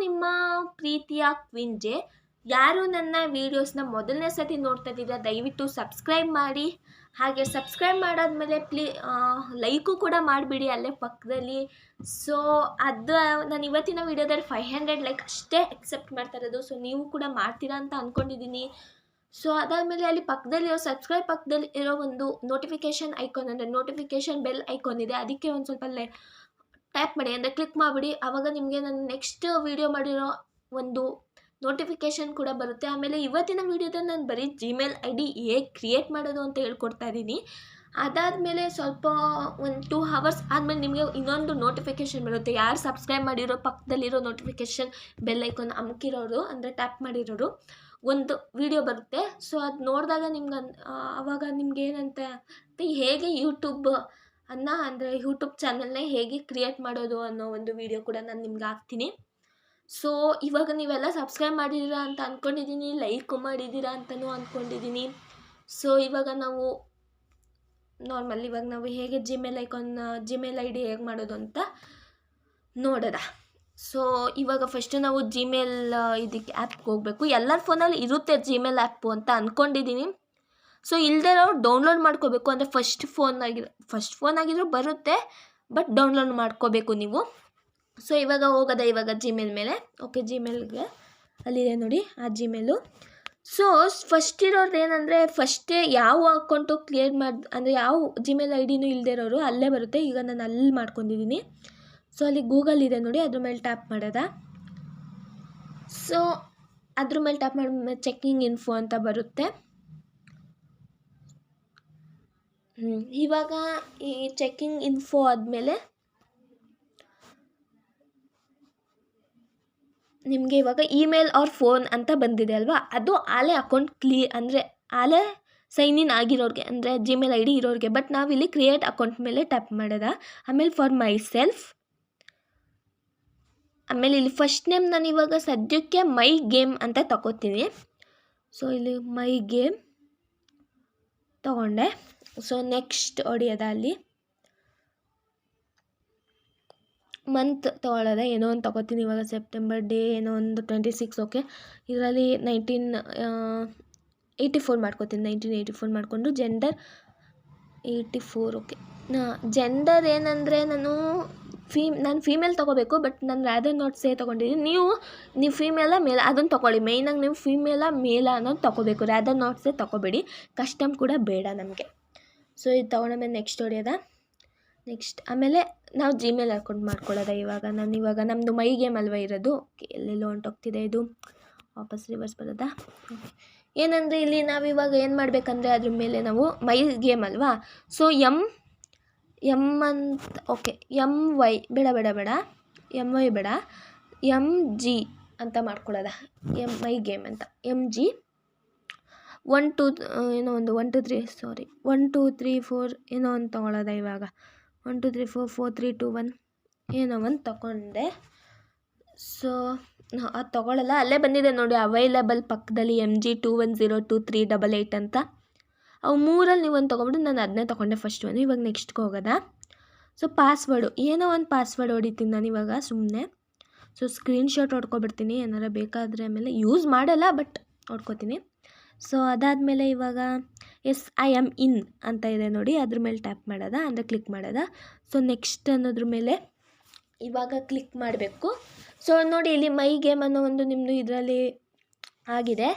ನಿಮ್ಮ ಪ್ರೀತಿಯ ಕ್ವಿಂಜೆ. ಯಾರು ನನ್ನ ವೀಡಿಯೋಸ್ನ ಮೊದಲನೇ ಸತಿ ನೋಡ್ತಾ ಇದ್ದೀರಾ ದಯವಿಟ್ಟು ಸಬ್ಸ್ಕ್ರೈಬ್ ಮಾಡಿ. ಹಾಗೆ ಸಬ್ಸ್ಕ್ರೈಬ್ ಮಾಡಾದ್ಮೇಲೆ ಲೈಕು ಕೂಡ ಮಾಡಿಬಿಡಿ ಅಲ್ಲೇ ಪಕ್ಕದಲ್ಲಿ. ಸೊ ಅದು ನಾನು ಇವತ್ತಿನ ವೀಡಿಯೋದಲ್ಲಿ 500 ಲೈಕ್ ಅಷ್ಟೇ ಎಕ್ಸೆಪ್ಟ್ ಮಾಡ್ತಾ ಇರೋದು. ಸೊ ನೀವು ಕೂಡ ಮಾಡ್ತೀರಾ ಅಂತ ಅಂದ್ಕೊಂಡಿದ್ದೀನಿ. ಸೊ ಅದಾದಮೇಲೆ ಅಲ್ಲಿ ಪಕ್ಕದಲ್ಲಿ ಸಬ್ಸ್ಕ್ರೈಬ್ ಪಕ್ಕದಲ್ಲಿ ಇರೋ ಒಂದು ನೋಟಿಫಿಕೇಷನ್ ಐಕಾನ್ ಅಂದರೆ ನೋಟಿಫಿಕೇಷನ್ ಬೆಲ್ ಐಕಾನ್ ಇದೆ, ಅದಕ್ಕೆ ಒಂದು ಸ್ವಲ್ಪ ಟ್ಯಾಪ್ ಮಾಡಿ ಅಂದರೆ ಕ್ಲಿಕ್ ಮಾಡಿಬಿಡಿ. ಆವಾಗ ನಿಮಗೆ ನಾನು ನೆಕ್ಸ್ಟ್ ವೀಡಿಯೋ ಮಾಡಿರೋ ಒಂದು ನೋಟಿಫಿಕೇಷನ್ ಕೂಡ ಬರುತ್ತೆ. ಆಮೇಲೆ ಇವತ್ತಿನ ವೀಡಿಯೋದಲ್ಲಿ ನಾನು ಬರೀ ಜಿಮೇಲ್ ID ಹೇಗೆ ಕ್ರಿಯೇಟ್ ಮಾಡೋದು ಅಂತ ಹೇಳ್ಕೊಡ್ತಾ ಇದ್ದೀನಿ. ಅದಾದಮೇಲೆ ಸ್ವಲ್ಪ ಒಂದು 2 hours ಆದಮೇಲೆ ನಿಮಗೆ ಇನ್ನೊಂದು ನೋಟಿಫಿಕೇಷನ್ ಬರುತ್ತೆ. ಯಾರು ಸಬ್ಸ್ಕ್ರೈಬ್ ಮಾಡಿರೋ ಪಕ್ಕದಲ್ಲಿರೋ ನೋಟಿಫಿಕೇಷನ್ ಬೆಲ್ ಐಕಾನ್ ಅಮ್ಕಿರೋರು ಅಂದರೆ ಟ್ಯಾಪ್ ಮಾಡಿರೋರು ಒಂದು ವಿಡಿಯೋ ಬರುತ್ತೆ. ಸೊ ಅದು ನೋಡಿದಾಗ ನಿಮ್ಗೆ ಆವಾಗ ನಿಮ್ಗೆ ಏನಂತ ಹೇಗೆ ಯೂಟ್ಯೂಬ್ ಅಂದರೆ ಯೂಟ್ಯೂಬ್ ಚಾನಲ್ನೇ ಹೇಗೆ ಕ್ರಿಯೇಟ್ ಮಾಡೋದು ಅನ್ನೋ ಒಂದು ವಿಡಿಯೋ ಕೂಡ ನಾನು ನಿಮ್ಗೆ ಹಾಕ್ತೀನಿ. ಸೊ ಇವಾಗ ನೀವೆಲ್ಲ ಸಬ್ಸ್ಕ್ರೈಬ್ ಮಾಡಿದ್ದೀರಾ ಅಂತ ಅಂದ್ಕೊಂಡಿದ್ದೀನಿ, ಲೈಕ್ ಮಾಡಿದ್ದೀರಾ ಅಂತಲೂ ಅಂದ್ಕೊಂಡಿದ್ದೀನಿ. ಸೊ ಇವಾಗ ನಾವು ಹೇಗೆ ಜಿಮೇಲ್ ID ಹೇಗೆ ಮಾಡೋದು ಅಂತ ನೋಡೋಣ. ಸೊ ಇವಾಗ ಫಸ್ಟು ನಾವು ಜಿಮೇಲ್ ಇದಕ್ಕೆ ಆ್ಯಪ್ಗೆ ಹೋಗಬೇಕು. ಎಲ್ಲರ ಫೋನಲ್ಲಿ ಇರುತ್ತೆ ಜಿಮೇಲ್ ಆ್ಯಪು ಅಂತ ಅಂದ್ಕೊಂಡಿದ್ದೀನಿ. ಸೊ ಇಲ್ಲದೆ ನಾವು ಡೌನ್ಲೋಡ್ ಮಾಡ್ಕೋಬೇಕು. ಅಂದರೆ ಫಸ್ಟ್ ಫೋನ್ ಆಗಿದ್ರೂ ಬರುತ್ತೆ, ಬಟ್ ಡೌನ್ಲೋಡ್ ಮಾಡ್ಕೋಬೇಕು ನೀವು. ಸೊ ಇವಾಗ ಜಿಮೇಲ್ ಮೇಲೆ ಓಕೆ, ಜಿಮೇಲ್ಗೆ ಅಲ್ಲಿದೆ ನೋಡಿ ಆ ಜಿಮೇಲು. ಸೊ ಫಸ್ಟ್ ಇರೋದು ಏನಂದರೆ ಫಸ್ಟೇ ಯಾವ ಅಕೌಂಟು ಕ್ರಿಯೇಟ್ ಅಂದರೆ ಯಾವ ಜಿಮೇಲ್ ID ಇಲ್ಲದೆ ಇರೋರು ಅಲ್ಲೇ ಬರುತ್ತೆ. ಈಗ ನಾನು ಅಲ್ಲಿ ಮಾಡ್ಕೊಂಡಿದ್ದೀನಿ. ಸೊ ಅಲ್ಲಿ ಗೂಗಲ್ ಇದೆ ನೋಡಿ, ಅದ್ರ ಮೇಲೆ ಟ್ಯಾಪ್ ಮಾಡೋದ. ಸೊ ಅದ್ರ ಮೇಲೆ ಟ್ಯಾಪ್ ಮಾಡಿ ಚೆಕಿಂಗ್ ಇನ್ಫೋ ಅಂತ ಬರುತ್ತೆ. ಇವಾಗ ಈ ಚೆಕಿಂಗ್ ಇನ್ಫೋ ಆದಮೇಲೆ ನಿಮಗೆ ಇವಾಗ ಇಮೇಲ್ ಆರ್ ಫೋನ್ ಅಂತ ಬಂದಿದೆ ಅಲ್ವಾ, ಅದು ಆಲೆ ಅಕೌಂಟ್ ಅಂದರೆ ಆಲೆ ಸೈನ್ ಇನ್ ಆಗಿರೋರಿಗೆ ಅಂದರೆ ಜಿಮೇಲ್ ID ಇರೋರಿಗೆ. ಬಟ್ ನಾವಿಲ್ಲಿ ಕ್ರಿಯೇಟ್ ಅಕೌಂಟ್ ಮೇಲೆ ಟ್ಯಾಪ್ ಮಾಡೋದ. ಆಮೇಲೆ ಫಾರ್ ಮೈ ಸೆಲ್ಫ್, ಆಮೇಲೆ ಇಲ್ಲಿ ಫಸ್ಟ್ ನೇಮ್ ನಾನು ಇವಾಗ ಸದ್ಯಕ್ಕೆ ಮೈ ಗೇಮ್ ಅಂತ ತಗೋತೀನಿ. ಸೊ ಇಲ್ಲಿ ಮೈ ಗೇಮ್ ತಗೊಂಡೆ. ಸೊ ನೆಕ್ಸ್ಟ್ ಹೊಡಿಯೋದ ಅಲ್ಲಿ ಮಂತ್ ತೊಗೊಳ್ಳೋದ, ಏನೋ ಒಂದು ತೊಗೋತೀನಿ. ಇವಾಗ ಸೆಪ್ಟೆಂಬರ್ ಡೇ ಏನೋ ಒಂದು 26 ಓಕೆ. ಇದರಲ್ಲಿ 1984 ಮಾಡ್ಕೋತೀನಿ. 1984 ಮಾಡಿಕೊಂಡು ಜೆಂಡರ್ 84 ಓಕೆ. ಜೆಂಡರ್ ಏನಂದರೆ ನಾನು ಫೀಮೇಲ್ ತೊಗೋಬೇಕು, ಬಟ್ ನಾನು ರ್ಯಾದರ್ ನಾಟ್ ಸೇ ತೊಗೊಂಡಿದ್ದೀನಿ. ನೀವು ಫೀಮೇಲ ಮೇಲ ಅದನ್ನು ತೊಗೊಳ್ಳಿ. ಮೇಯ್ನಾಗಿ ನೀವು ಫೀಮೇಲ ಮೇಲ ಅನ್ನೋದು ತೊಗೋಬೇಕು, ರ್ಯಾದರ್ ನಾಟ್ ಸೇ ತೊಗೋಬೇಡಿ. ಕಸ್ಟಮ್ ಕೂಡ ಬೇಡ ನಮಗೆ. ಸೊ ಇದು ತೊಗೊಂಡ್ಮೇಲೆ ನೆಕ್ಸ್ಟ್ ಹೊಡೆಯೋದ. ನೆಕ್ಸ್ಟ್ ಆಮೇಲೆ ನಾವು ಜಿಮೇಲ್ ಅಕೌಂಟ್ ಮಾಡ್ಕೊಳ್ಳೋದ. ಇವಾಗ ನಮ್ಮದು ಮೈ ಗೇಮ್ ಅಲ್ವಾ ಇರೋದು. ಓಕೆ, ಎಲ್ಲೆಲ್ಲೋ ಹೊಂಟೋಗ್ತಿದೆ ಇದು, ವಾಪಸ್ ರಿವರ್ಸ್ ಬರೋದಾ. ಓಕೆ, ಏನಂದರೆ ಇಲ್ಲಿ ನಾವಿವಾಗ ಏನು ಮಾಡಬೇಕಂದ್ರೆ ಅದ್ರ ಮೇಲೆ ನಾವು ಮೈ ಗೇಮ್ ಅಲ್ವಾ. ಸೊ ಎಮ್ ಅಂತ ಓಕೆ, MY ಬೇಡ MY ಬೇಡ, MG ಅಂತ ಮಾಡ್ಕೊಳ್ಳೋದ. ಮೈ ಗೇಮ್ ಅಂತ MG 1 2 ಏನೋ ಒಂದು 1 2 3 ಸಾರಿ 1 2 3 4 ಏನೋ ಒಂದು ತೊಗೊಳ್ಳೋದ. ಇವಾಗ 1 2 3 4 4 3 2 1 ಏನೋ ಒಂದು ತೊಗೊಂಡೆ. ಸೊ ಅದು ತೊಗೊಳ್ಳಲ್ಲ, ಅಲ್ಲೇ ಬಂದಿದೆ ನೋಡಿ ಅವೈಲೇಬಲ್ ಪಕ್ಕದಲ್ಲಿ MG 21023888 ಅಂತ. ಅವು ಮೂರಲ್ಲಿ ನೀವು ಒಂದು ತೊಗೊಂಬಿಟ್ಟು ನಾನು ಅದನ್ನೇ ತೊಗೊಂಡೆ ಫಸ್ಟ್ ಒಂದು. ಇವಾಗ ನೆಕ್ಸ್ಟ್ಗೆ ಹೋಗೋದ. ಸೊ ಪಾಸ್ವರ್ಡು ಏನೋ ಒಂದು ಪಾಸ್ವರ್ಡ್ ಹೊಡಿತೀನಿ ನಾನು ಇವಾಗ ಸುಮ್ಮನೆ. ಸೊ ಸ್ಕ್ರೀನ್ಶಾಟ್ ಹೊಡ್ಕೊಬಿಡ್ತೀನಿ, ಏನಾರ ಬೇಕಾದರೆ ಆಮೇಲೆ ಯೂಸ್ ಮಾಡಲ್ಲ ಬಟ್ ಹೊಡ್ಕೊತೀನಿ. ಸೊ ಅದಾದಮೇಲೆ ಇವಾಗ I am in ಅಂತ ಇದೆ ನೋಡಿ, ಅದ್ರ ಮೇಲೆ ಟ್ಯಾಪ್ ಮಾಡೋದ ಅಂದರೆ ಕ್ಲಿಕ್ ಮಾಡೋದ. ಸೊ ನೆಕ್ಸ್ಟ್ ಅನ್ನೋದ್ರ ಮೇಲೆ ಇವಾಗ ಕ್ಲಿಕ್ ಮಾಡಬೇಕು. ಸೊ ನೋಡಿ ಇಲ್ಲಿ ಮೈ ಗೇಮ್ ಅನ್ನೋ ಒಂದು ನಿಮ್ಮದು ಇದರಲ್ಲಿ ಆಗಿದೆ.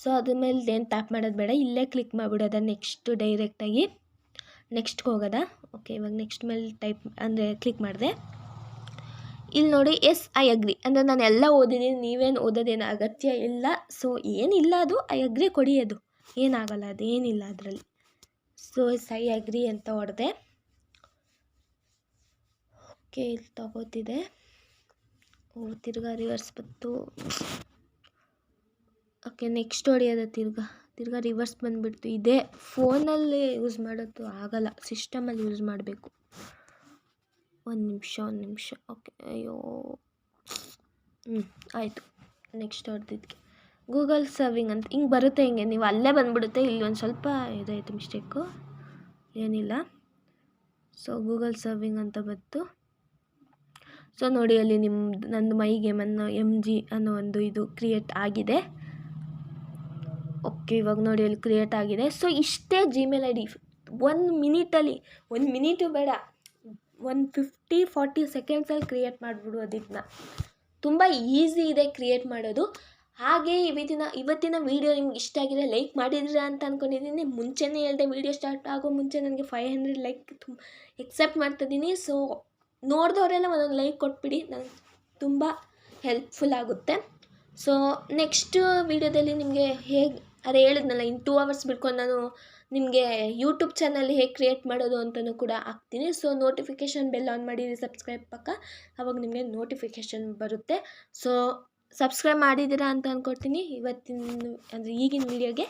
ಸೊ ಅದ್ರ ಮೇಲೆ ಏನು ಟ್ಯಾಪ್ ಮಾಡೋದು ಬೇಡ, ಇಲ್ಲೇ ಕ್ಲಿಕ್ ಮಾಡಿಬಿಡೋದ. ನೆಕ್ಸ್ಟ್ ಡೈರೆಕ್ಟಾಗಿ ನೆಕ್ಸ್ಟ್ಗೆ ಹೋಗೋದ. ಓಕೆ, ಇವಾಗ ನೆಕ್ಸ್ಟ್ ಮೇಲೆ ಕ್ಲಿಕ್ ಮಾಡಿದೆ. ಇಲ್ಲಿ ನೋಡಿ I agree ಅಂದರೆ ನಾನು ಎಲ್ಲ ಓದಿದ್ದೀನಿ, ನೀವೇನು ಓದೋದೇನು ಅಗತ್ಯ ಇಲ್ಲ. ಸೊ ಏನಿಲ್ಲ, ಅದು I agree ಕೊಡಿ, ಅದು ಏನಾಗಲ್ಲ, ಅದು ಏನಿಲ್ಲ ಅದರಲ್ಲಿ. ಸೊ I agree ಅಂತ ಹೊಡೆದೆ. ಓಕೆ, ಇಲ್ಲಿ ತಗೋತಿದೆ. ತಿರ್ಗಾ ರಿವರ್ಸ್ ಬಂತು. ಓಕೆ, ನೆಕ್ಸ್ಟ್ ಹೊಡೆಯೋದ. ತಿರ್ಗಾ ರಿವರ್ಸ್ ಬಂದುಬಿಡ್ತು. ಇದೇ ಫೋನಲ್ಲಿ ಯೂಸ್ ಮಾಡೋದು ಆಗಲ್ಲ, ಸಿಸ್ಟಮಲ್ಲಿ ಯೂಸ್ ಮಾಡಬೇಕು. ಒಂದು ನಿಮಿಷ ಓಕೆ. ಅಯ್ಯೋ ಆಯಿತು. ನೆಕ್ಸ್ಟ್ ಹೊಡೆದಿದ್ದಕ್ಕೆ ಗೂಗಲ್ ಸರ್ವಿಂಗ್ ಅಂತ ಹಿಂಗೆ ಬರುತ್ತೆ. ಹಿಂಗೆ ನೀವು ಅಲ್ಲೇ ಬಂದುಬಿಡುತ್ತೆ. ಇಲ್ಲಿ ಒಂದು ಸ್ವಲ್ಪ ಇದಾಯಿತು ಮಿಸ್ಟೇಕು, ಏನಿಲ್ಲ. ಸೊ ಗೂಗಲ್ ಸರ್ವಿಂಗ್ ಅಂತ ಬಂತು. ಸೊ ನೋಡಿ ಅಲ್ಲಿ ನಂದು ಮೈ ಗೇಮ್ ಅನ್ನೋ MG ಅನ್ನೋ ಒಂದು ಇದು ಕ್ರಿಯೇಟ್ ಆಗಿದೆ. ಓಕೆ, ಇವಾಗ ನೋಡಿ ಅಲ್ಲಿ ಕ್ರಿಯೇಟ್ ಆಗಿದೆ. ಸೊ ಇಷ್ಟೇ ಜಿಮೇಲ್ ID. 1 ಮಿನಿಟಲ್ಲಿ, 1 ಮಿನಿಟು ಬೇಡ, 50-40 ಸೆಕೆಂಡ್ಸಲ್ಲಿ ಕ್ರಿಯೇಟ್ ಮಾಡಿಬಿಡೋದನ್ನ. ತುಂಬ ಈಸಿ ಇದೆ ಕ್ರಿಯೇಟ್ ಮಾಡೋದು. ಹಾಗೆ ಇವತ್ತಿನ ವೀಡಿಯೋ ನಿಮ್ಗೆ ಇಷ್ಟ ಆಗಿದೆ, ಲೈಕ್ ಮಾಡಿದ್ದೀರಾ ಅಂತ ಅಂದ್ಕೊಂಡಿದ್ದೀನಿ. ಮುಂಚೆನೇ ಹೇಳಿದೆ, ವೀಡಿಯೋ ಸ್ಟಾರ್ಟ್ ಆಗೋ ಮುಂಚೆ ನನಗೆ 500 ಲೈಕ್ ಎಕ್ಸೆಪ್ಟ್ ಮಾಡ್ತಿದ್ದೀನಿ. ಸೊ ನೋಡಿದವರೆಲ್ಲ ಒಂದೊಂದು ಲೈಕ್ ಕೊಟ್ಬಿಡಿ, ನನಗೆ ತುಂಬ ಹೆಲ್ಪ್ಫುಲ್ ಆಗುತ್ತೆ. ಸೊ ನೆಕ್ಸ್ಟ್ ವೀಡಿಯೋದಲ್ಲಿ ನಿಮಗೆ ಅದೇ ಹೇಳಿದ್ನಲ್ಲ, ಇನ್ನು 2 ಅವರ್ಸ್ ಬಿಟ್ಕೊಂಡು ನಾನು ನಿಮಗೆ ಯೂಟ್ಯೂಬ್ ಚಾನಲ್ ಹೇಗೆ ಕ್ರಿಯೇಟ್ ಮಾಡೋದು ಅಂತಲೂ ಕೂಡ ಹಾಕ್ತೀನಿ. ಸೊ ನೋಟಿಫಿಕೇಷನ್ ಬೆಲ್ ಆನ್ ಮಾಡಿರಿ, ಸಬ್ಸ್ಕ್ರೈಬ್ ಪಕ್ಕ, ಆವಾಗ ನಿಮಗೆ ನೋಟಿಫಿಕೇಷನ್ ಬರುತ್ತೆ. ಸೊ ಸಬ್ಸ್ಕ್ರೈಬ್ ಮಾಡಿದ್ದೀರಾ ಅಂತ ಅಂದ್ಕೊಳ್ತೀನಿ. ಈಗಿನ ವೀಡಿಯೋಗೆ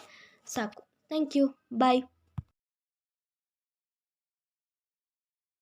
ಸಾಕು. Thank you, bye.